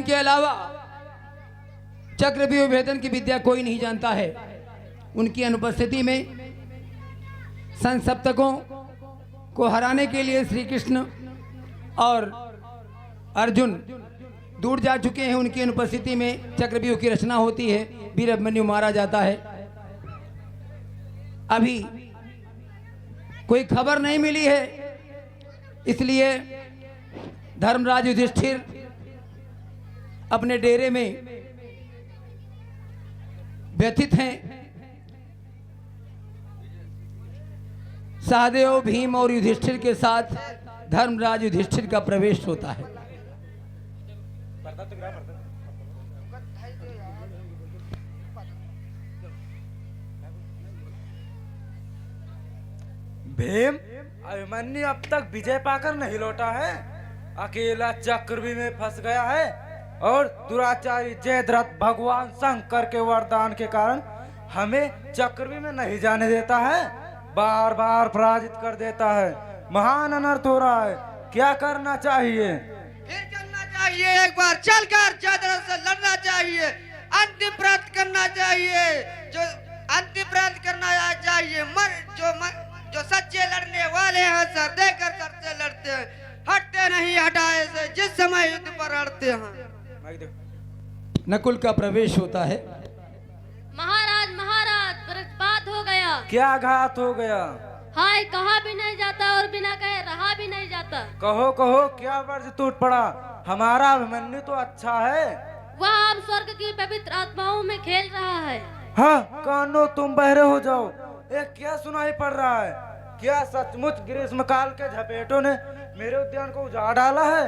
के अलावा चक्रव्यूह भेदन की विद्या कोई नहीं जानता है। उनकी अनुपस्थिति में संसप्तकों को हराने के लिए श्री कृष्ण और अर्जुन दूर जा चुके हैं। उनकी अनुपस्थिति में चक्रव्यूह की रचना होती है, वीर अभिमन्यु मारा जाता है। अभी कोई खबर नहीं मिली है, इसलिए धर्मराज युधिष्ठिर अपने डेरे में व्यथित हैं। सहदेव, भीम और युधिष्ठिर के साथ धर्मराज युधिष्ठिर का प्रवेश होता है। भीम, अभिमन्यु अब तक विजय पाकर नहीं लौटा है। अकेला चक्रव्यूह में फंस गया है और दुराचारी जयद्रथ भगवान शंकर के वरदान के कारण हमें चक्रव्यूह में नहीं जाने देता है, बार बार पराजित कर देता है। महान अनर्थ हो रहा है, क्या करना चाहिए? फिर चलना चाहिए, एक बार चलकर जयद्रथ से लड़ना चाहिए, अंतिम प्रयत्न करना चाहिए। जो अंतिम प्रयत्न करना चाहिए। जो सच्चे लड़ने वाले हैं सर देकर सर से लड़ते हैं, हटते नहीं हटाए से जिस समय युद्ध पर लड़ते हैं। नकुल का प्रवेश होता है। महाराज महाराज बर्बाद हो गया। क्या घात हो गया? हाय, कहा भी नहीं जाता और बिना कहे रहा भी नहीं जाता। कहो कहो, क्या वर्ष टूट पड़ा? हमारा अभिमन्यु तो अच्छा है। वह अब स्वर्ग की पवित्र आत्माओं में खेल रहा है। हाँ, कानो तुम बहरे हो जाओ, ये क्या सुनाई पड़ रहा है? क्या सचमुच ग्रीष्म काल के झपेटों ने मेरे उद्यान को उजाड़ डाला है?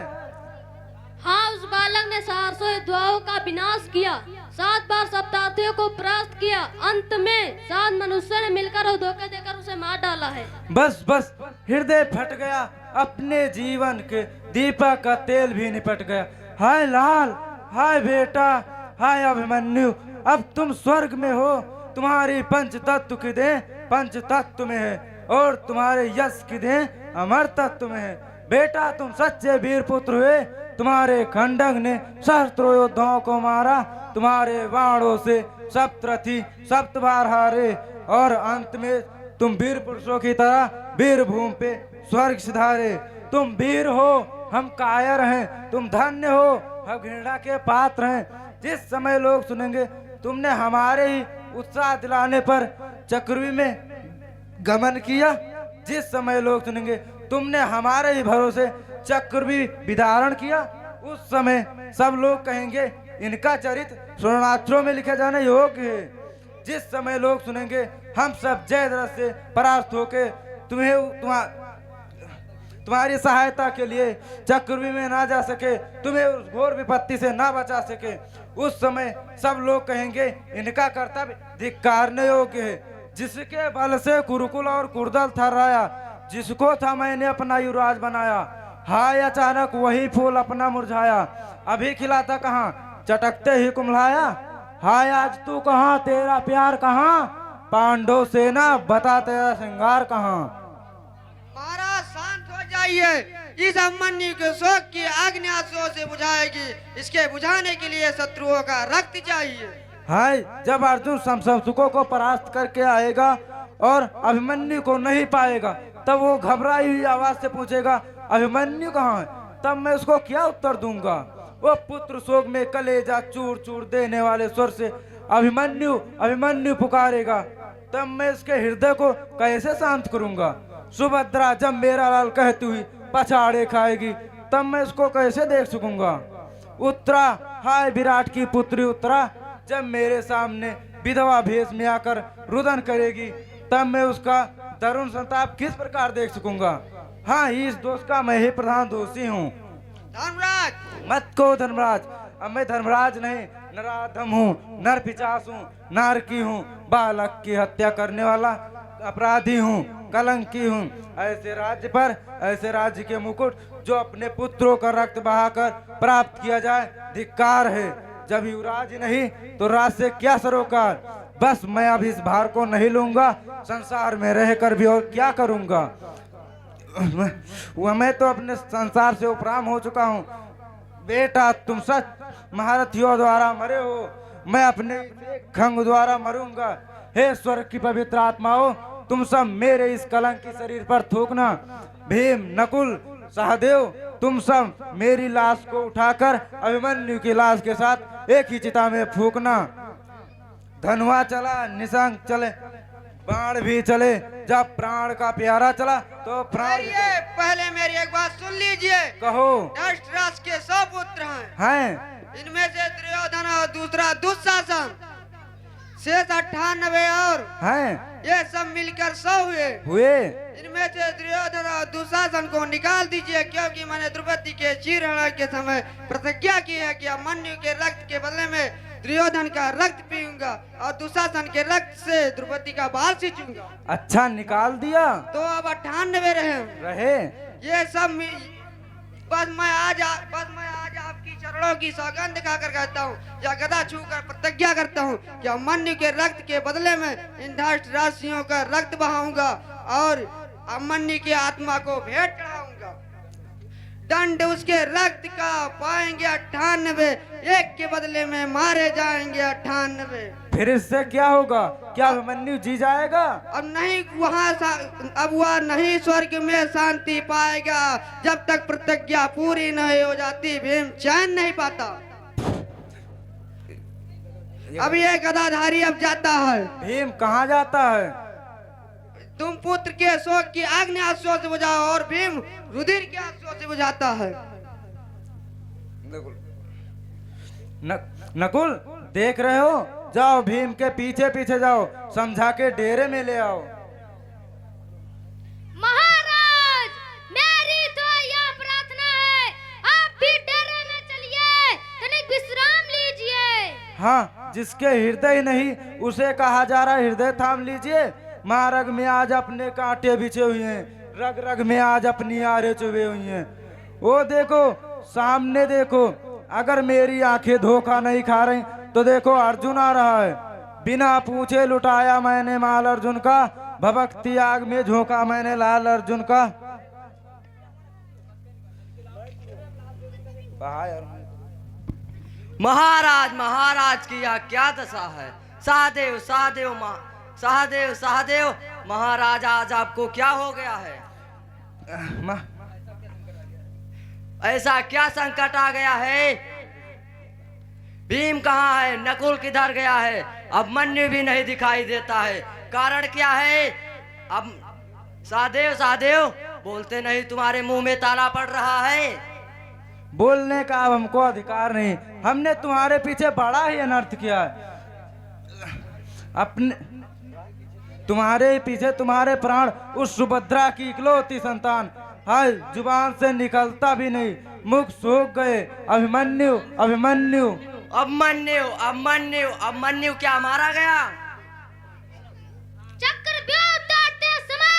हाँ, उस बालक ने सहर्षों योद्धाओं का विनाश किया, 7 बार सप्तार्थियों को परास्त किया, अंत में 7 मनुष्यों ने मिलकर और धोखे देकर उसे मार डाला है। बस बस, हृदय फट गया, अपने जीवन के दीपक का तेल भी निपट गया। हाय लाल, हाय बेटा, हाय अभिमन्यु, अब तुम स्वर्ग में हो। तुम्हारी पंच तत्व की दें पंच तत्व में है और तुम्हारे यश की दें अमर तत्व में है। बेटा, तुम सच्चे वीर पुत्र हुए। तुम्हारे खंडक ने सहस्त्रों योद्धाओं को मारा, तुम्हारे बाणों से सप्तरथी 7 बार हारे और अंत में तुम वीर पुरुषों की तरह वीर भूमि पे स्वर्ग सिधारे। तुम वीर हो, हम कायर हैं। तुम धन्य हो, हम घृणा के पात्र हैं। जिस समय लोग सुनेंगे तुमने हमारे ही उत्साह दिलाने पर चक्रव्यूह में गमन किया, जिस समय लोग सुनेंगे तुमने हमारे ही भरोसे चक्रव्यूह विदारण किया, उस समय सब लोग कहेंगे इनका चरित्र स्वर्णाक्षरों में लिखे जाने योग्य है। जिस समय लोग सुनेंगे हम सब जयद्रथ से परास्त होके तुम्हारी सहायता के लिए चक्रव्यूह में ना जा सके, तुम्हें उस घोर विपत्ति से ना बचा सके, उस समय सब लोग कहेंगे इनका कर्तव्य धिक्कारने योग्य है। जिसके बल से कुरुकुल और कुर्दल थर्राया, जिसको था मैंने अपना युवराज बनाया, हाय अचानक वही फूल अपना मुरझाया। अभी खिला था कहाँ, चटकते ही कुम्हलाया। हाय आज तू कहाँ, तेरा प्यार कहाँ, पांडव सेना बता तेरा श्रृंगार कहाँ। महाराज शांत हो जाइए, इस अभिमन्यु के शोक की अग्नि आंसुओं से बुझाएगी। इसके बुझाने के लिए शत्रुओं का रक्त चाहिए। हाय, जब अर्जुन समसुकों को परास्त करके आएगा और अभिमन्यु को नहीं पाएगा, तब वो घबराई हुई आवाज से पूछेगा अभिमन्यु कहाँ है? तब मैं उसको क्या उत्तर दूंगा? वो पुत्र शोक में कलेजा चूर चूर देने वाले स्वर से अभिमन्यु अभिमन्यु पुकारेगा, तब मैं उसके हृदय को कैसे शांत करूंगा? सुभद्रा जब मेरा लाल कहती हुई पछाड़े खाएगी, तब मैं उसको कैसे देख सकूंगा? उत्तरा, हाय विराट की पुत्री उत्तरा, जब मेरे सामने विधवा भेष में आकर रुदन करेगी, तब मैं उसका तरुण संताप किस प्रकार देख सकूंगा? हाँ, इस दोष का मैं ही प्रधान दोषी हूँ। धर्मराज, मत को धर्मराज, अब मैं धर्मराज नहीं, नराधम हूँ, नर पिचास हूँ, नारकी हूँ, बालक की हत्या करने वाला अपराधी हूँ, कलंकी हूँ। ऐसे राज्य पर, ऐसे राज्य के मुकुट जो अपने पुत्रों का रक्त बहाकर प्राप्त किया जाए, धिक्कार है। जब युवराज नहीं तो राज से क्या सरोकार। बस मैं अब इस भार को नहीं लूंगा, संसार में रहकर भी और क्या करूंगा। मैं तो अपने संसार से उपराम हो चुका हूँ। बेटा तुम सच महारथियों द्वारा मरे हो, मैं अपने खंग द्वारा मरूंगा। हे स्वर्ग की पवित्र आत्माओं, तुम सब मेरे इस कलंकी शरीर पर थूकना। भीम, नकुल, सहदेव, तुम सब मेरी लाश को उठाकर अभिमन्यु की लाश के साथ एक ही चिता में फूकना। धनुआ चला, निशंक चले, बाण भी चले, जब प्राण का प्यारा चला तो प्राण अरे पहले मेरी एक बात सुन लीजिए। कहो। धृतराष्ट्र के 100 पुत्र हैं। इनमें से दुर्योधन और दूसरा दुशासन, शेष 98 और हैं। ये सब मिलकर 100 हुए। इनमें से दुर्योधन और दुशासन को निकाल दीजिए, क्योंकि मैंने द्रौपदी के चीरहरण के समय प्रतिज्ञा की है कि अभिमन्यु के रक्त के बदले में दुर्योधन का रक्त पीऊंगा और दुशासन के रक्त से द्रौपदी का बाल सींचूंगा। अच्छा, निकाल दिया। तो अब 98 रहे। ये सब बस मैं आज आपकी चरणों की सौगंध खाकर कहता हूँ या गदा छूकर प्रतिज्ञा करता हूँ कि अभिमन्यु के रक्त के बदले में इन धृतराष्ट्रियों का रक्त बहाऊंगा और अभिमन्यु की आत्मा को भेंट चढ़ाऊंगा। दंड उसके रक्त का पाएंगे 98, एक के बदले में मारे जाएंगे 98। फिर इससे क्या होगा? क्या अभिमन्यु जी जाएगा? अब नहीं, अब वह नहीं स्वर्ग में शांति पाएगा जब तक प्रतिज्ञा पूरी नहीं हो जाती। भीम चैन नहीं पाता। अब ये गदाधारी अब जाता है। भीम कहाँ जाता है? तुम पुत्र के शोक की आग ने आंसुओं से बुझाओ और भीम रुधिर के आंसुओं से बुझाता है। नकुल, देख रहे हो? जाओ भीम के पीछे पीछे जाओ, समझा के डेरे में ले आओ। महाराज, मेरी तो यह प्रार्थना है, आप भी डेरे में चलिए, तनिक विश्राम लीजिए। हाँ, जिसके हृदय नहीं उसे कहा जा रहा हृदय थाम लीजिए। मार्ग में आज अपने कांटे बिछे हुए हैं, रग रग में आज अपनी आरे चुभे हुई हैं। वो देखो, सामने देखो, अगर मेरी आंखें धोखा नहीं खा रही तो देखो अर्जुन आ रहा है। बिना पूछे लुटाया मैंने माल अर्जुन का, भभक्ति आग में झोंका मैंने लाल अर्जुन का। महाराज की यह क्या दशा है? सहदेव सहदेव सहदेव सहदेव, महाराज आज आपको क्या हो गया है? ऐसा क्या संकट आ गया है? भीम कहाँ है? नकुल किधर गया है? अभिमन्यु भी नहीं दिखाई देता है, कारण क्या है? अब सहदेव सहदेव बोलते नहीं, तुम्हारे मुंह में ताला पड़ रहा है। बोलने का अब हमको अधिकार नहीं, हमने तुम्हारे पीछे बड़ा ही अनर्थ किया है। अपने तुम्हारे पीछे तुम्हारे प्राण, उस सुभद्रा की इकलौती संतान, हाय जुबान से निकलता भी नहीं, मुख सूख गए। अभिमन्यु अभिमन्यु अभिमन्यु अभिमन्यु अभिमन्यु क्या मारा गया? चक्रव्यूह तोड़ते समय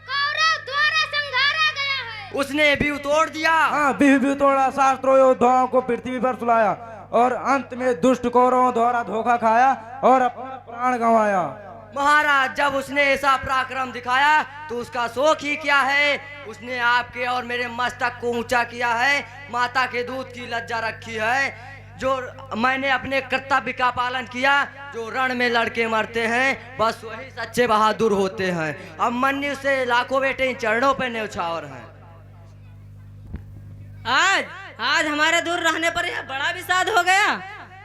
कौरव द्वारा संघारा गया है। उसने भी तोड़ दिया। हाँ, भी तोड़ा, शास्त्रों योद्धाओं को पृथ्वी पर सुलाया और अंत में दुष्ट कौरवों द्वारा धोखा खाया और अपना प्राण गंवाया। महाराज, जब उसने ऐसा पराक्रम दिखाया तो उसका शौक ही क्या है? उसने आपके और मेरे मस्तक को ऊंचा किया है, माता के दूध की लज्जा रखी है। जो मैंने अपने कर्तव्य का पालन किया, जो रण में लड़के मरते हैं बस वही सच्चे बहादुर होते हैं। अभिमन्यु से लाखों बेटे इन चरणों पे न्यौछावर हैं। आज हमारे दूर रहने पर यह बड़ा विषाद हो गया।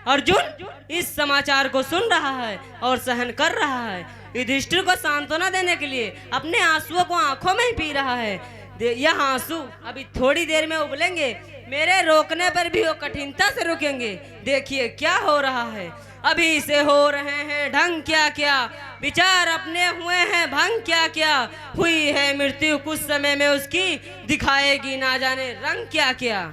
अर्जुन इस समाचार को सुन रहा है और सहन कर रहा है। युधिष्ठिर को सांत्वना देने के लिए अपने आंसुओं को आंखों में ही पी रहा है। यह आंसू अभी थोड़ी देर में उबलेंगे, मेरे रोकने पर भी वो कठिनता से रुकेंगे। देखिए क्या हो रहा है। अभी से हो रहे हैं ढंग क्या क्या, विचार अपने हुए हैं भंग क्या क्या। हुई है मृत्यु कुछ समय में उसकी, दिखाएगी ना जाने रंग क्या क्या।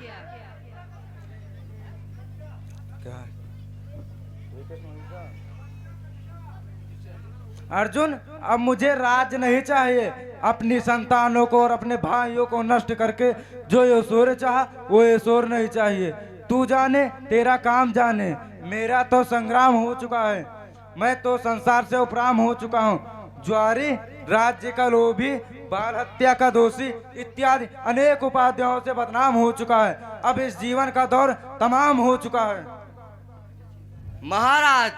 अर्जुन, अब मुझे राज नहीं चाहिए। अपनी संतानों को और अपने भाइयों को नष्ट करके जो ऐश्वर्य चाहा वो ऐश्वर्य नहीं चाहिए। तू जाने, तेरा काम जाने। मेरा तो संग्राम हो चुका है, मैं तो संसार से उपराम हो चुका हूँ। ज्वारी राज्य का लोभी, बाल हत्या का दोषी इत्यादि अनेक उपाध्यायों से बदनाम हो चुका है। अब इस जीवन का दौर तमाम हो चुका है। महाराज,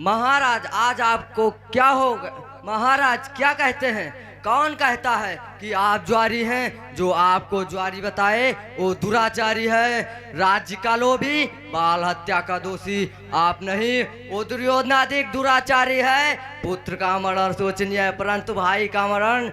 महाराज आज आपको क्या होगा? महाराज क्या कहते हैं? कौन कहता है कि आप ज्वारी हैं? जो आपको ज्वारी बताए वो दुराचारी है, राज्य का लोभी, बाल हत्या का दोषी आप नहीं, वो दुर्योधनाधिक दुराचारी है। पुत्र का मरण शोचनीय है, परंतु भाई का मरण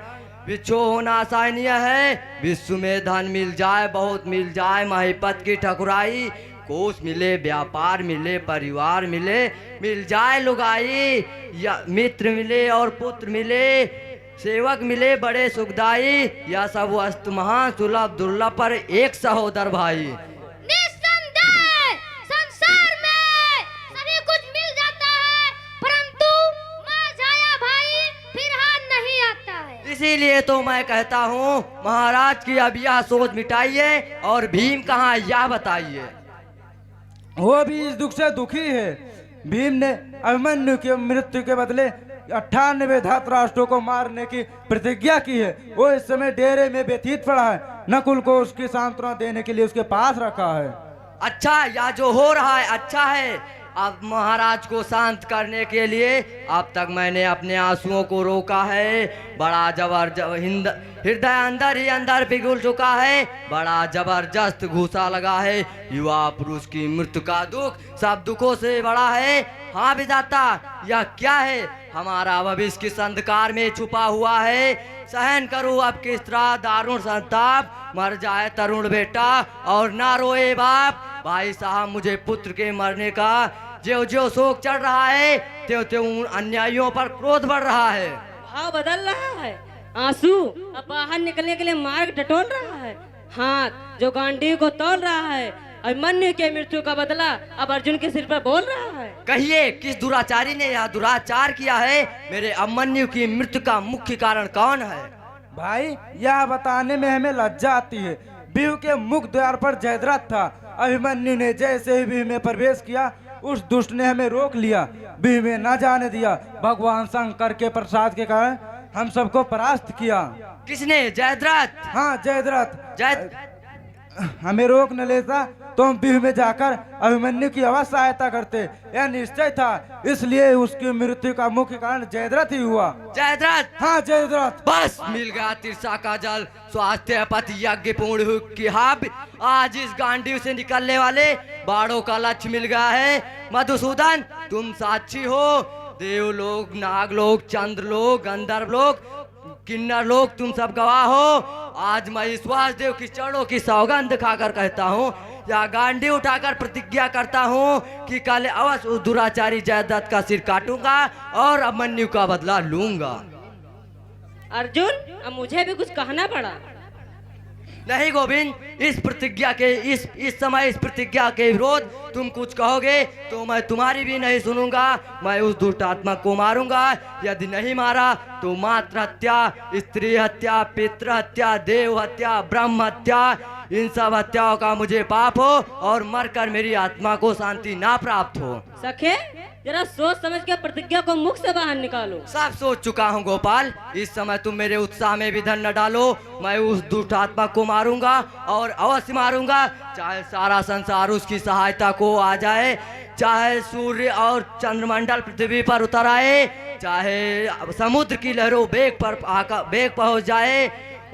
विच्छो होना आसानीय है। विश्व में धन मिल जाए, बहुत मिल जाए, महिपत की ठकुराई, कोष मिले, व्यापार मिले, परिवार मिले, मिल जाए लुगाई, या मित्र मिले और पुत्र मिले, सेवक मिले बड़े सुखदाई, या सब वस्तु महान सुलभ दुर्लभ पर एक सहोदर भाई। निस्संदेह संसार में सभी कुछ मिल जाता है, परंतु माँ जाया भाई फिर हाथ नहीं आता है। इसीलिए तो मैं कहता हूँ महाराज की अब यह सोच मिटाइए और भीम कहाँ यह बताइए। वो भी इस दुख से दुखी है। भीम ने अभिमन्यु की मृत्यु के बदले 98 धृतराष्ट्रों को मारने की प्रतिज्ञा की है। वो इस समय डेरे में व्यतीत पड़ा है। नकुल को उसकी सांत्वना देने के लिए उसके पास रखा है। अच्छा, यह जो हो रहा है अच्छा है। अब महाराज को शांत करने के लिए अब तक मैंने अपने आंसुओं को रोका है। बड़ा हृदय अंदर ही अंदर पिघल चुका है, बड़ा जबरदस्त घूसा लगा है। युवा पुरुष की मृत्यु का दुख सब दुखों से बड़ा है। हाँ विधाता, यह क्या है? हमारा भविष्य किस अंधकार में छुपा हुआ है। सहन करूँ अब किस तरह दारुण संताप, मर जाए तरुण बेटा और ना रोए बाप। भाई साहब, मुझे पुत्र के मरने का जो जो शोक चढ़ रहा है, त्यों त्यों उन अन्यायियों पर क्रोध बढ़ रहा है। भाव बदल रहा है, आंसू अब बाहर निकलने के लिए मार्ग टटोल रहा है, हाथ जो गांडी को तोल रहा है। अभिमन्यु के मृत्यु का बदला अब अर्जुन के सिर पर बोल रहा है। कहिए, किस दुराचारी ने यह दुराचार किया है? मेरे अभिमन्यु की मृत्यु का मुख्य कारण कौन है? भाई, यह बताने में हमें लज्जा आती है। बिहू के मुख द्वार पर जयद्रथ था। अभिमन्यु ने जैसे ही बिहू में प्रवेश किया, उस दुष्ट ने हमें रोक लिया, बिहू में न जाने दिया। भगवान शंकर के प्रसाद के कारण हम सबको परास्त किया। किसने? जयद्रथ? हाँ, जयद्रथ। हमें रोक न लेता तो हम बिहू में जाकर अभिमन्यु की अवश्य सहायता करते। यह निश्चय था, इसलिए उसकी मृत्यु का मुख्य कारण जयद्रथ ही हुआ। जयद्रथ? हाँ, जयद्रथ। बस मिल गया तिरसा का जल, स्वास्थ्य पति यज्ञ पूर्ण की हाब। आज इस गांडी से निकलने वाले बाड़ों का लक्ष्य मिल गया है। मधुसूदन, तुम साक्षी हो। देवलोक, नागलोक, चंद्रलोक, गंधर्व लोक, किन्नर लोग, तुम सब गवाह हो। आज मैं ईश्वर देव की चरणों की सौगंध खाकर कहता हूँ, या गांडी उठाकर प्रतिज्ञा करता हूँ कि कल अवश्य उस दुराचारी जयद्रथ का सिर काटूंगा और अभिमन्यु का बदला लूंगा। अर्जुन, अब मुझे भी कुछ कहना पड़ा। नहीं गोविंद, इस प्रतिज्ञा के इस समय इस प्रतिज्ञा के विरोध तुम कुछ कहोगे तो मैं तुम्हारी भी नहीं सुनूंगा। मैं उस दुष्ट आत्मा को मारूंगा। यदि नहीं मारा तो मातृ हत्या, स्त्री हत्या, पितृ हत्या, देव हत्या, ब्रह्म हत्या, इन सब हत्याओं का मुझे पाप हो और मरकर मेरी आत्मा को शांति ना प्राप्त हो। सखे, जरा सोच समझ के प्रतिज्ञा को मुख से बाहर निकालो। सब सोच चुका हूँ गोपाल। इस समय तुम मेरे उत्साह में भी धन न डालो। मैं उस दुष्ट आत्मा को मारूंगा और अवश्य मारूंगा, चाहे सारा संसार उसकी सहायता को आ जाए, चाहे सूर्य और चंद्रमंडल पृथ्वी पर उतर आए, चाहे समुद्र की लहरों बेग पहुंच जाए,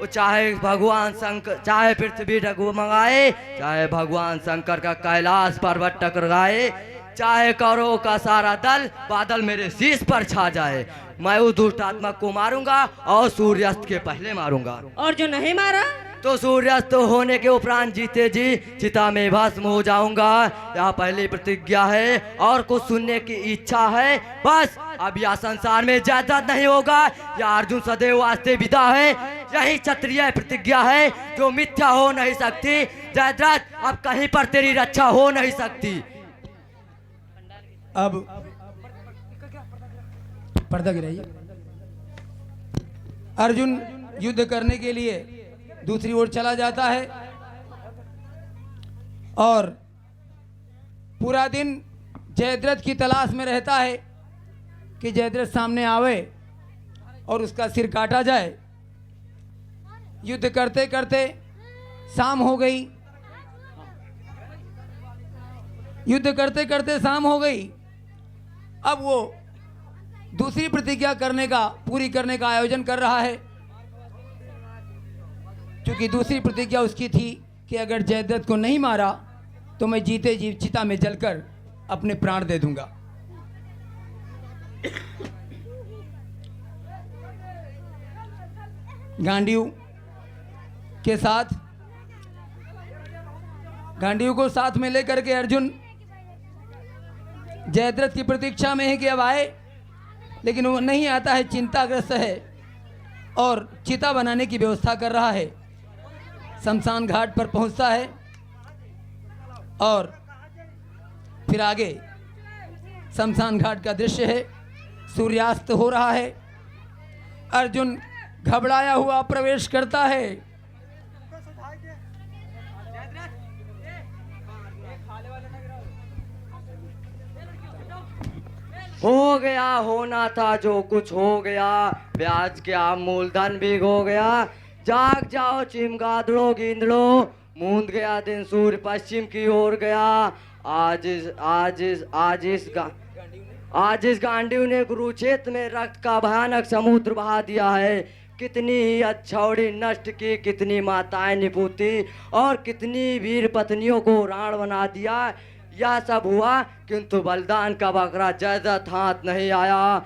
चाहे भगवान शंकर, चाहे पृथ्वी डगमगाए, चाहे भगवान शंकर का कैलाश पर्वत टकराए, चाहे कौरवों का सारा दल बादल मेरे शीश पर छा जाए, मैं उस दुष्ट आत्मा को मारूंगा और सूर्यास्त के पहले मारूंगा। और जो नहीं मारा तो सूर्यास्त होने के उपरांत जीते जी चिता में भस्म हो जाऊंगा। यह पहली प्रतिज्ञा है और कुछ सुनने की इच्छा है बस। अब यह संसार में जयद्रथ नहीं होगा, यह अर्जुन सदैव वास्ते विदा है। यही क्षत्रिय प्रतिज्ञा है जो मिथ्या हो नहीं सकती। जयद्रथ, अब कहीं पर तेरी रक्षा हो नहीं सकती। अब पर्दा गिराइए। अर्जुन युद्ध करने के लिए दूसरी ओर चला जाता है और पूरा दिन जयद्रथ की तलाश में रहता है कि जयद्रथ सामने आवे। और उसका सिर काटा जाए। युद्ध करते करते शाम हो गई। युद्ध करते करते शाम हो गई। अब वो दूसरी प्रतिज्ञा पूरी करने का आयोजन कर रहा है, क्योंकि दूसरी प्रतिज्ञा उसकी थी कि अगर जयद्रथ को नहीं मारा तो मैं जीते जी चिता में जलकर अपने प्राण दे दूंगा। गांडीव को साथ में लेकर के अर्जुन जयद्रथ की प्रतीक्षा में है कि अब आए, लेकिन वो नहीं आता है, चिंताग्रस्त है और चिता बनाने की व्यवस्था कर रहा है। शमशान घाट पर पहुंचता है और फिर आगे शमशान घाट का दृश्य है। सूर्यास्त हो रहा है। अर्जुन घबराया हुआ प्रवेश करता है। हो गया, होना था जो कुछ हो गया, ब्याज क्या मूलधन भी हो गया। जाग जाओ चिमगादड़ो गिंदड़ो, मूंद गया दिन सूर्य पश्चिम की ओर गया। आज इस गांडीव ने कुरुक्षेत्र में रक्त का भयानक समुद्र बहा दिया है। कितनी ही अच्छौड़ी नष्ट की, कितनी माताएं निपुती और कितनी वीर पत्नियों को राण बना दिया। यह सब हुआ, किंतु बलिदान का बकरा जयद्रथ हाथ नहीं आया।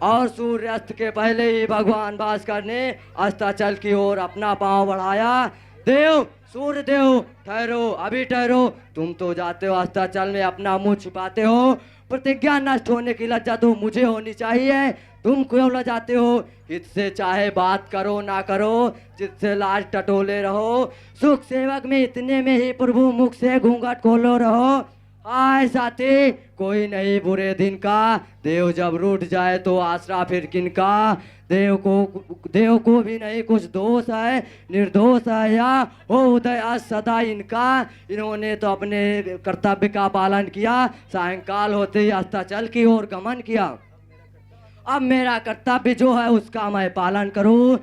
और सूर्यास्त के पहले ही भगवान भास्कर ने अस्ताचल की ओर अपना पांव बढ़ाया। देव, सूर्य देव, ठहरो, अभी ठहरो। तुम तो जाते हो अस्ताचल में अपना मुंह छिपाते हो। प्रतिज्ञा नष्ट होने की लज्जा तो मुझे होनी चाहिए, तुम क्यों लजाते हो? इससे चाहे बात करो ना करो, जिससे लाज टटोले रहो। सुख सेवक में इतने में ही प्रभु मुख से घूंघट खोलो रहो। आए साथी, कोई नहीं बुरे दिन का, देव जब रूठ जाए तो आसरा फिर किनका। देव को भी नहीं कुछ दोष है, निर्दोष है या हो उदय आज सदा इनका। इन्होंने तो अपने कर्तव्य का पालन किया, सायंकाल होते ही अस्ताचल की ओर गमन किया। अब मेरा कर्तव्य जो है उसका मैं पालन करूं,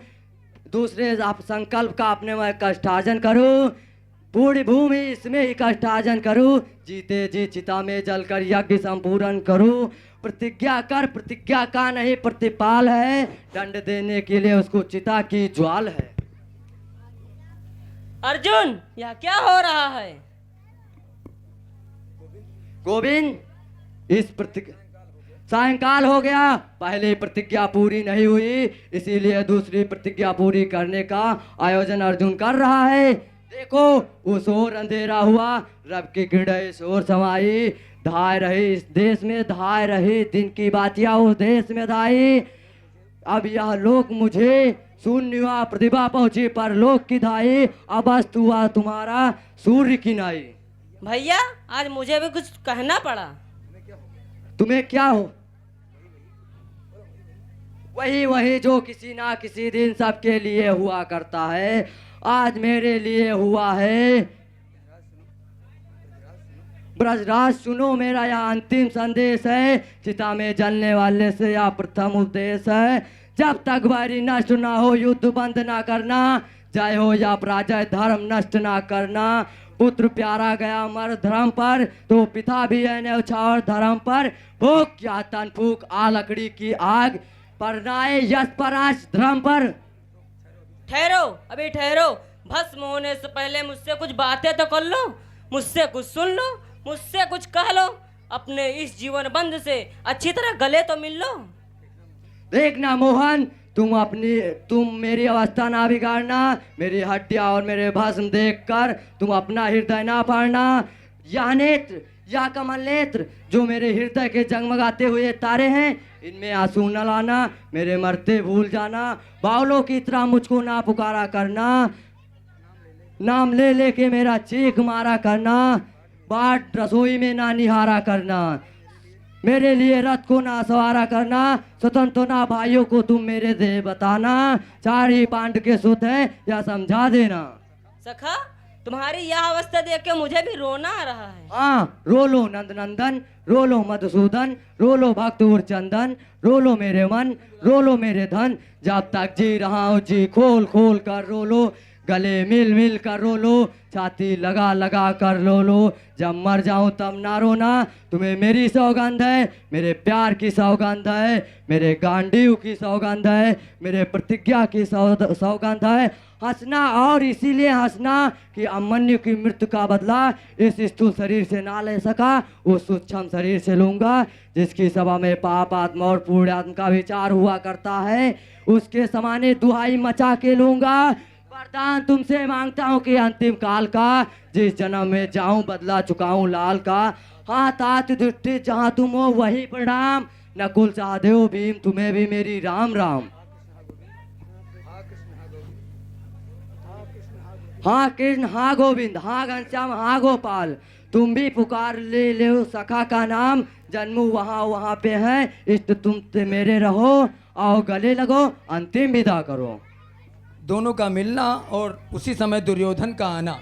दूसरे आप संकल्प का अपने मैं कष्टार्जन करूं, पूरी भूमि इसमें ही कष्टार्जन करूं, जीते जी चिता में जलकर यज्ञ संपूर्ण करूं। प्रतिज्ञा कर, प्रतिज्ञा का नहीं प्रतिपाल है, दंड देने के लिए उसको चिता की ज्वाल है। अर्जुन, यह क्या हो रहा है? गोविंद, इस प्रतिज्ञा सायंकाल हो गया, पहले प्रतिज्ञा पूरी नहीं हुई, इसीलिए दूसरी प्रतिज्ञा पूरी करने का आयोजन अर्जुन कर रहा है। देखो, उस ओर अंधेरा हुआ, रब की किरण इस ओर समाई, धाय रही इस देश में, धाय रही दिन की बातियां उस देश में धाई। अब यह लोक मुझे शून्य हुआ, प्रतिभा पहुंची पर लोक की धाई, अब अस्त हुआ तुम्हारा सूर्य की नाई। भैया, आज मुझे भी कुछ कहना पड़ा। तुम्हें क्या हो? वही जो किसी ना किसी दिन सबके लिए हुआ करता है, आज मेरे लिए हुआ है। ब्रजराज सुनो, मेरा यह अंतिम संदेश है, चिता में जलने वाले से यह प्रथम उपदेश है। जब तक वैरी नष्ट ना हो, युद्ध बंद ना करना, जय हो या पराजय धर्म नष्ट ना करना। पुत्र प्यारा गया मर धर्म पर, तो पिता भी है न्यौछावर धर्म पर। भूख क्या तन फूक आ लकड़ी की आग, परनाए यश पराश धर्म पर। ठहरो, अभी ठहरो। भस्म होने से पहले मुझसे कुछ बातें तो कर लो, मुझसे कुछ सुन लो, मुझसे कुछ कह लो। अपने इस जीवन बंध से अच्छी तरह गले तो मिल लो। देखना मोहन, तुम मेरी अवस्था ना बिगाड़ना, मेरी हड्डियां और मेरे भस्म देखकर तुम अपना हृदय ना फाड़ना। यह नेत्र या कमल नेत्र जो मेरे हृदय के जगमगाते हुए तारे हैं, इनमें आंसू न लाना, मेरे मरते भूल जाना। बावलों की तरह मुझको ना पुकारा करना, नाम ले लेके मेरा चीख मारा करना। बाट रसोई में ना निहारा करना, मेरे लिए रथ को ना सवारा करना। स्वतंत्र ना भाइयों को तुम मेरे दे बताना, चार ही पांड के सुत है या समझा देना। सखा, तुम्हारी यह अवस्था देख के मुझे भी रोना आ रहा है। हाँ, रो लो नंद नंदन, रो लो मधुसूदन, रो लो भक्तूर चंदन, रो लो मेरे मन, रो लो मेरे धन, जब तक जी रहा हूँ जी खोल खोल कर रो लो, गले मिल मिल कर रो लो, छाती लगा लगा कर रो लो, जब मर जाऊं तब ना रोना, तुम्हें मेरी सौगंध है, मेरे प्यार की सौगंध है, मेरे गांडीव की सौगंध है, मेरे प्रतिज्ञा की सौगंध है। हंसना और इसीलिए हंसना कि अभिमन्यु की मृत्यु का बदला इस स्थूल शरीर से ना ले सका, उस सूक्ष्म शरीर से लूंगा, जिसकी सभा में पाप आत्मा और पूर्ण आत्मा का विचार हुआ करता है, उसके समाने दुहाई मचा के लूंगा। वरदान तुमसे मांगता हूँ कि अंतिम काल का जिस जन्म में जाऊं बदला चुकाऊं लाल का। हाँ तात दृष्टि जहाँ तुम हो वही प्रणाम, नकुल सहदेव भीम तुम्हें भी मेरी राम राम। हाँ कृष्ण, हाँ गोविंद, हाँ घनश्याम, हाँ गोपाल, तुम भी पुकार ले लो सखा का नाम, जन्म वहाँ वहाँ पे है, इष्ट तुम से मेरे रहो, आओ गले लगो, अंतिम विदा करो। दोनों का मिलना और उसी समय दुर्योधन का आना।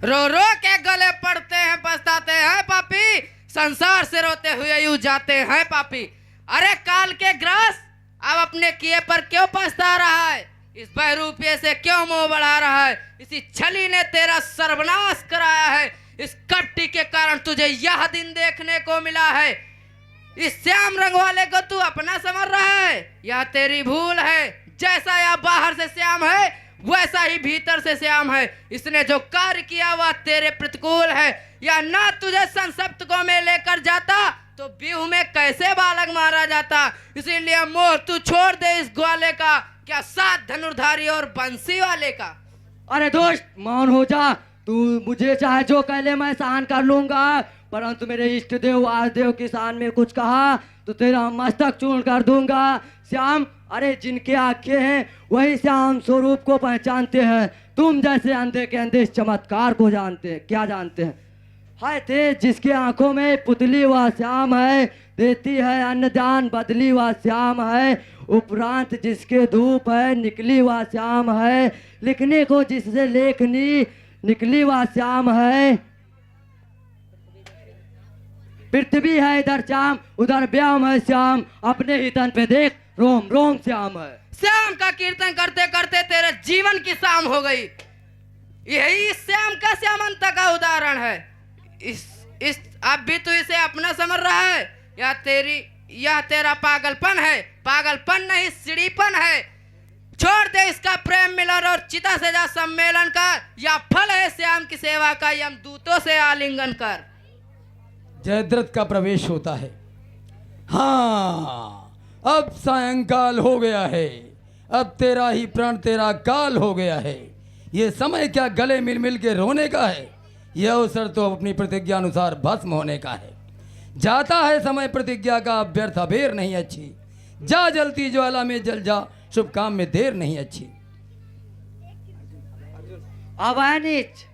रो रो के गले पड़ते हैं, पछताते हैं पापी, संसार से रोते हुए यूं जाते हैं पापी। अरे काल के ग्रास, अब अपने किए पर क्यों पछता रहा है, इस बहरूपिये से क्यों मुंह बढ़ा रहा है, इसी छली ने तेरा सर्वनाश कराया है, इस कट्टी के कारण तुझे यह दिन देखने को मिला है। इस श्याम रंग वाले को तू अपना समझ रहा है, यह तेरी भूल है। जैसा यह बाहर से श्याम है वैसा ही भीतर से श्याम है। इसने जो कार्य किया वह तेरे प्रतिकूल है। या ना तुझे संसप्तकों में लेकर जाता तो व्यूह में कैसे बालक मारा जाता। इसीलिए मोह तू छोड़ दे इस ग्वाले का, क्या सात धनुर्धारी और बंसी वाले का। अरे दोस्त मौन हो जा, तू मुझे चाहे जो कह ले मैं सहन कर लूंगा, परंतु मेरे इष्ट देव वासुदेव की शान में कुछ कहा तो तेरा मस्तक चूर्ण कर दूंगा। श्याम, अरे जिनके आंखें हैं वही श्याम स्वरूप को पहचानते हैं, तुम जैसे अंधे के अंधे इस चमत्कार को जानते हैं क्या जानते हैं। हाय तेज जिसके आंखों में पुतली व श्याम है, देती है अन्नदान बदली व श्याम है, उपरांत जिसके धूप है निकली व श्याम है, लिखने को जिससे लेखनी निकली व श्याम है। पृथ्वी है इधर श्याम उधर व्याम है श्याम, अपने ही तन पे देख रोम रोम श्याम है। श्याम का कीर्तन करते करते तेरे जीवन की शाम हो गई। यही श्याम का श्यामंता का उदाहरण है। इस अब भी तू इसे अपना समझ रहा है, यह तेरा पागलपन है। पागलपन नहीं सीढ़ीपन है। छोड़ दे इसका प्रेम मिलन और चिता से जा सम्मेलन का, या फल है श्याम की सेवा का, यम दूतों से आलिंगन कर। जयद्रथ का प्रवेश होता है। हाँ अब सायंकाल हो गया है, अब तेरा ही प्राण तेरा काल हो गया है। ये समय क्या गले मिल मिल के रोने का है, यह अवसर तो अपनी प्रतिज्ञा अनुसार भस्म होने का है। जाता है समय प्रतिज्ञा का, व्यर्थ अबेर नहीं अच्छी। जा जलती ज्वाला में जल जा, शुभ काम में देर नहीं अच्छी। अब आया नीच,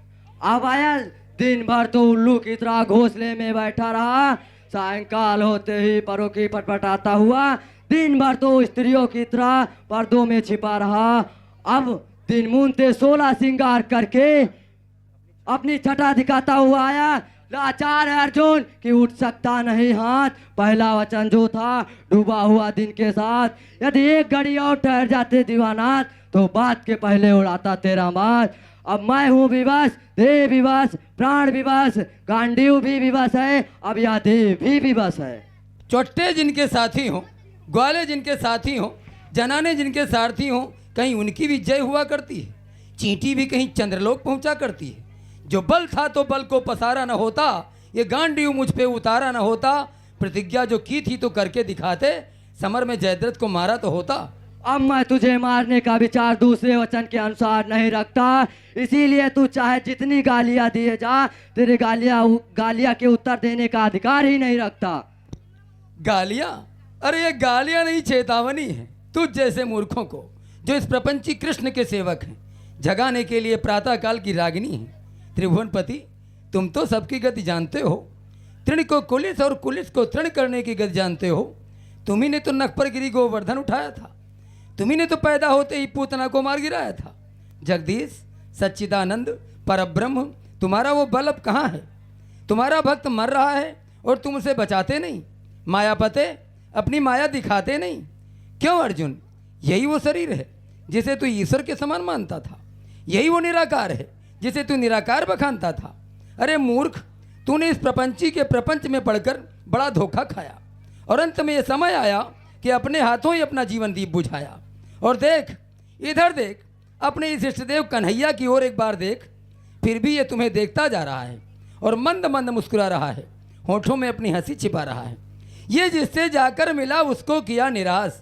अब आया दिन भर तो उल्लू की तरह घोंसले में बैठा रहा, सायंकाल होते ही परों की पटपटाता हुआ दिन भर तो स्त्रियों की तरह पर्दों में छिपा रहा। अब दिन मूंदते 16 श्रृंगार करके अपनी छटा दिखाता हुआ आया। लाचार है अर्जुन कि उठ सकता नहीं हाथ, पहला वचन जो था डूबा हुआ दिन के साथ, यदि एक घड़ी और ठहर जाते दीवानाथ तो बात के पहले उड़ाता तेरा मात। अब मैं हूँ विवश, देह विवश, प्राण विवश, गांडीव भी विवश है, अब यह देह भी विवश है। चोट्टे जिनके साथी हों, ग्वाले जिनके साथी हों, जनाने जिनके सारथी हों, कहीं उनकी भी जय हुआ करती है। चींटी भी कहीं चंद्रलोक पहुंचा करती है। जो बल था तो बल को पसारा न होता, ये गांडीव मुझ पे उतारा न होता। प्रतिज्ञा जो की थी तो करके दिखाते, समर में जयद्रथ को मारा तो होता। अब मैं तुझे मारने का विचार दूसरे वचन के अनुसार नहीं रखता, इसीलिए तू चाहे जितनी गालियां दिए जा, तेरे गालियां के उत्तर देने का अधिकार ही नहीं रखता। गालियां? अरे ये गालियां नहीं चेतावनी है तुझ जैसे मूर्खों को, जो इस प्रपंची कृष्ण के सेवक हैं, जगाने के लिए प्रातः काल की रागिनी है। त्रिभुवनपति, तुम तो सबकी गति जानते हो। तृण को कुलिस और कुलिस को तृण करने की गति जानते हो। तुम्ही ने तो नख पर गिरी गोवर्धन उठाया था। तुम्ही ने तो पैदा होते ही पूतना को मार गिराया था। जगदीश, सच्चिदानंद, परब्रह्म, तुम्हारा वो बल्ब कहाँ है? तुम्हारा भक्त मर रहा है और तुम उसे बचाते नहीं। मायापते, अपनी माया दिखाते नहीं। क्यों अर्जुन? यही वो शरीर है जिसे तू ईश्वर के समान मानता था। यही वो निराकार है जिसे तू निराकार बखानता था। अरे मूर्ख, तूने इस प्रपंची के प्रपंच में पढ़कर बड़ा धोखा खाया और अंत में यह समय आया कि अपने हाथों ही अपना जीवन दीप बुझाया। और देख, इधर देख, अपने इस इष्टदेव कन्हैया की ओर एक बार देख। फिर भी ये तुम्हें देखता जा रहा है और मंद मंद मुस्कुरा रहा है, होठों में अपनी हंसी छिपा रहा है। ये जिससे जाकर मिला उसको किया निराश,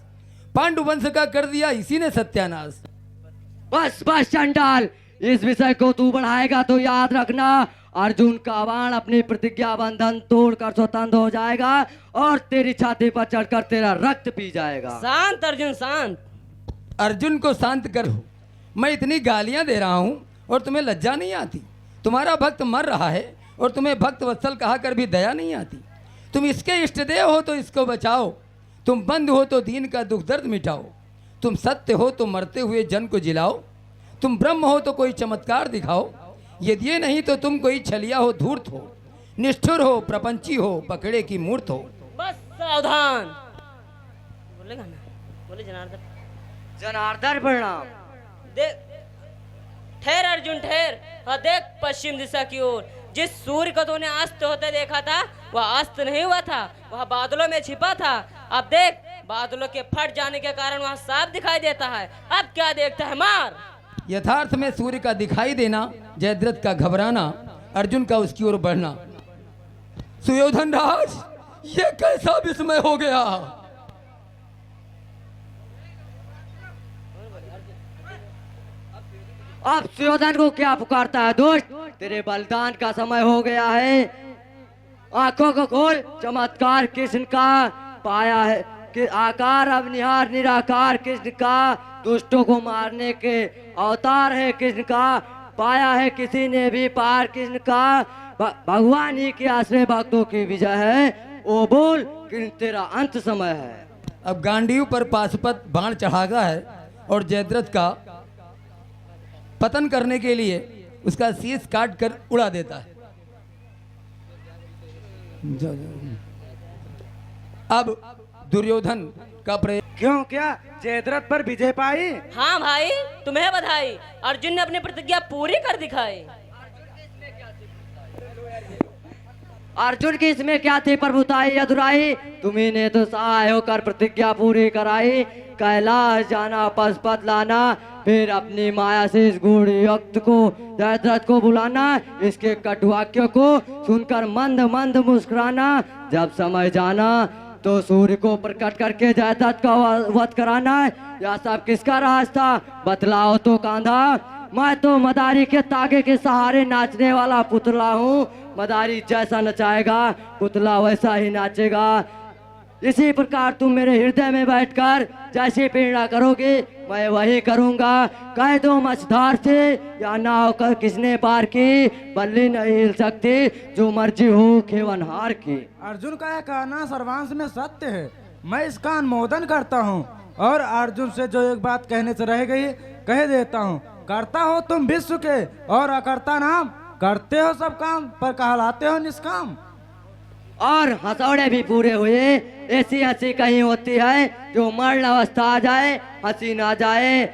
पांडुवंश का कर दिया इसी ने सत्यानाश। बस बस चंडाल, इस विषय को तू बढ़ाएगा तो याद रखना, अर्जुन का बाण अपनी प्रतिज्ञा बंधन तोड़कर स्वतंत्र हो जाएगा और तेरी छाती पर चढ़कर तेरा रक्त पी जाएगा। शांत अर्जुन, शांत। अर्जुन को शांत करो। मैं इतनी गालियां दे रहा हूं और तुम्हें लज्जा नहीं आती। तुम्हारा भक्त मर रहा है और तुम्हें भक्त वत्सल कहा कर भी दया नहीं आती। तुम इसके इष्टदेव हो तो इसको बचाओ, तुम बंधु हो तो दीन का दुख दर्द मिटाओ, तुम सत्य हो तो मरते हुए जन को जिलाओ, तुम ब्रह्म हो तो कोई चमत्कार दिखाओ। यदि ये नहीं तो तुम कोई छलिया हो, धूर्त हो, निष्ठुर हो, प्रपंची हो, पकड़े की मूर्त हो। बस सावधान। बोलेगा ना? बोले जनार्दन। जनार्दन प्रणाम। देख, ठहर अर्जुन ठहर। हाँ देख, पश्चिम दिशा की ओर जिस सूर्य को तूने अस्त होते देखा था वह अस्त नहीं हुआ था, वह बादलों में छिपा था। अब देख, बादलों के फट जाने के कारण वह साफ दिखाई देता है। अब क्या देखता है? मार। यथार्थ में सूर्य का दिखाई देना, जयद्रथ का घबराना, अर्जुन का उसकी ओर बढ़ना। सुयोधन राज, ये कैसा विस्मय हो गया? अब सुयोधन को क्या पुकारता है दोस्त? तेरे बलिदान का समय हो गया है। आंखों को खोल, चमत्कार कृष्ण का पाया है कि आकार अब निहार निराकार कृष्ण का, दुष्टों को मारने के अवतार है कृष्ण का, पाया है किसी ने भी पार कृष्ण का। भगवान ही के आश्रय भक्तों की विजय है। ओ बोल कृष्ण, तेरा अंत समय है। अब गांडीव पर पाशुपत बाण चढ़ाता है और जयद्रथ का पतन करने के लिए उसका शीश काट कर उड़ा देता है। अब दुर्योधन का प्रयोग। क्यों, क्या जयद्रथ पर विजय पाई? हाँ भाई, तुम्हें बधाई। अर्जुन ने अपनी प्रतिज्ञा पूरी कर दिखाई। अर्जुन की इसमें क्या थी प्रभुताई अधुराई? तुम्ही ने तो सहाय होकर प्रतिज्ञा पूरी कराई। कैलाश जाना, पशुपत लाना, फिर अपनी माया से इस गूढ़ युक्त को जयद्रथ को बुलाना, इसके कटुवाक्यों को सुनकर मंद मंद मुस्कुराना। जब समय जाना तो सूर्य को प्रकट करके जयद्रथ का वध कराना। यह सब किसका राज था? बतलाओ तो कांधा। मैं तो मदारी के तागे के सहारे नाचने वाला पुतला हूँ। मदारी जैसा नचाएगा पुतला वैसा ही नाचेगा। इसी प्रकार तुम मेरे हृदय में बैठकर जैसी प्रेरणा करोगे मैं वही करूंगा। कह दो मछधार से या नाव कर किसने पार की, बल्ली नहीं हिल सकती जो मर्जी हो केवन हार की। अर्जुन का यह कहना सर्वांश में सत्य है। मैं इसका अनुमोदन करता हूँ और अर्जुन से जो एक बात कहने से रह गई कह देता हूँ। करता हो तुम विश्व के और अकर्ता नाम, करते हो सब काम पर कहलाते हो निष्काम। और हंसौड़े भी पूरे हुए। ऐसी हंसी कहीं होती है जो मरण अवस्था आ जाए हंसी ना जाए।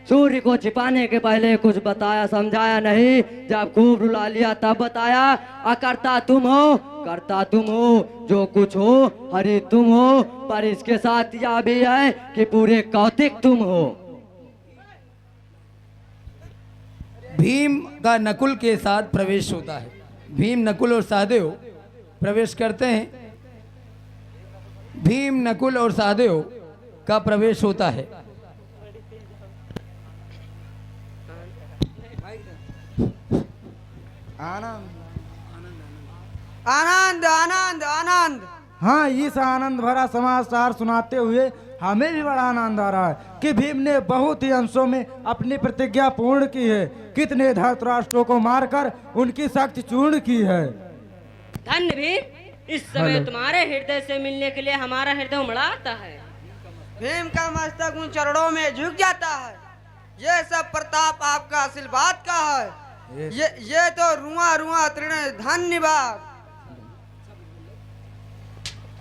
सूर्य को छिपाने के पहले कुछ बताया समझाया नहीं, जब खूब रुला लिया तब बताया। अकर्ता तुम हो, करता तुम हो, जो कुछ हो हरि तुम हो, पर इसके साथ यह भी है कि पूरे कौतिक तुम हो। भीम का नकुल के साथ प्रवेश होता है। भीम, नकुल और सहदेव प्रवेश करते हैं। भीम, नकुल और सहदेव का प्रवेश होता है। आनंद आनंद आनंद आनंद। हाँ, इस आनंद भरा समाचार सुनाते हुए हमें भी बड़ा आनंद आ रहा है कि भीम ने बहुत ही अंशों में अपनी प्रतिज्ञा पूर्ण की है। कितने धृतराष्ट्रों को मारकर उनकी शक्ति चूर्ण की है। धन्य भीम, इस समय तुम्हारे हृदय से मिलने के लिए हमारा हृदय उमड़ा आता है। भीम का मस्तक उन चरणों में झुक जाता है। ये सब प्रताप आपका आशीर्वाद का है। ये तो रुआ रुआ तृण धन्यवाद।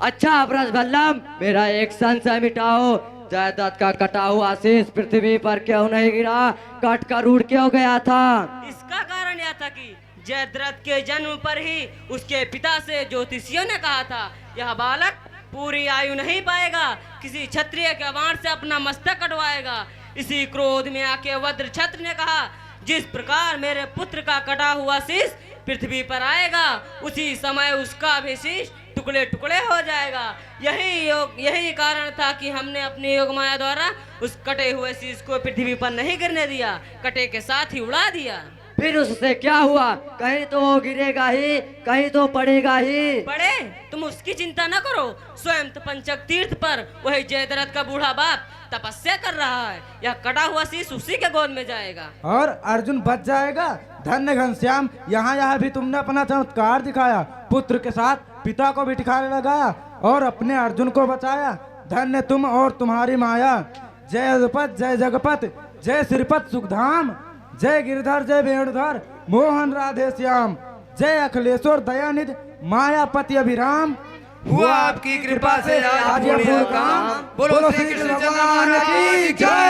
अच्छा ब्रजवल्लभ, मेरा एक संशय मिटाओ। जयद्रथ का कटा हुआ आशीष पृथ्वी पर क्यों नहीं गिरा, कट कर उड़ क्यों गया था? इसका कारण यह था कि जयद्रथ के जन्म पर ही उसके पिता से ज्योतिषियों ने कहा था, यह बालक पूरी आयु नहीं पाएगा, किसी क्षत्रिय के बाण से अपना मस्तक कटवाएगा। इसी क्रोध में आके वज्र छत्र ने कहा, जिस प्रकार मेरे पुत्र का कटा हुआ शीश पृथ्वी पर आएगा, उसी समय उसका भी शीश टुकड़े टुकड़े हो जाएगा। यही कारण था कि हमने अपनी योग माया द्वारा उस कटे हुए शीश को पृथ्वी पर नहीं गिरने दिया, कटे के साथ ही उड़ा दिया। फिर उससे क्या हुआ? कहीं तो वो गिरेगा ही, कहीं तो पड़ेगा ही। पड़े, तुम उसकी चिंता न करो। स्वयं तो पंचक तीर्थ पर वही जयद्रथ का बूढ़ा बाप तपस्या कर रहा है। यह कटा हुआ शीश उसी के गोद में जाएगा और अर्जुन बच जाएगा। धन्य घनश्याम, यहाँ भी तुमने अपना चमत्कार दिखाया, पुत्र के साथ पिता को भी ठिकाने लगाया और अपने अर्जुन को बचाया। धन्य तुम और तुम्हारी माया। जय अधुपत, जय जगपत, जय श्रीपत सुखधाम, जय गिरधर, जय वेणुधर, मोहन राधे श्याम, जय अखिलेश्वर दयानिधि, मायापति अभिराम। हुआ आपकी कृपा से आज ये पूर्ण काम। बोलो श्री कृष्ण भगवान की जय।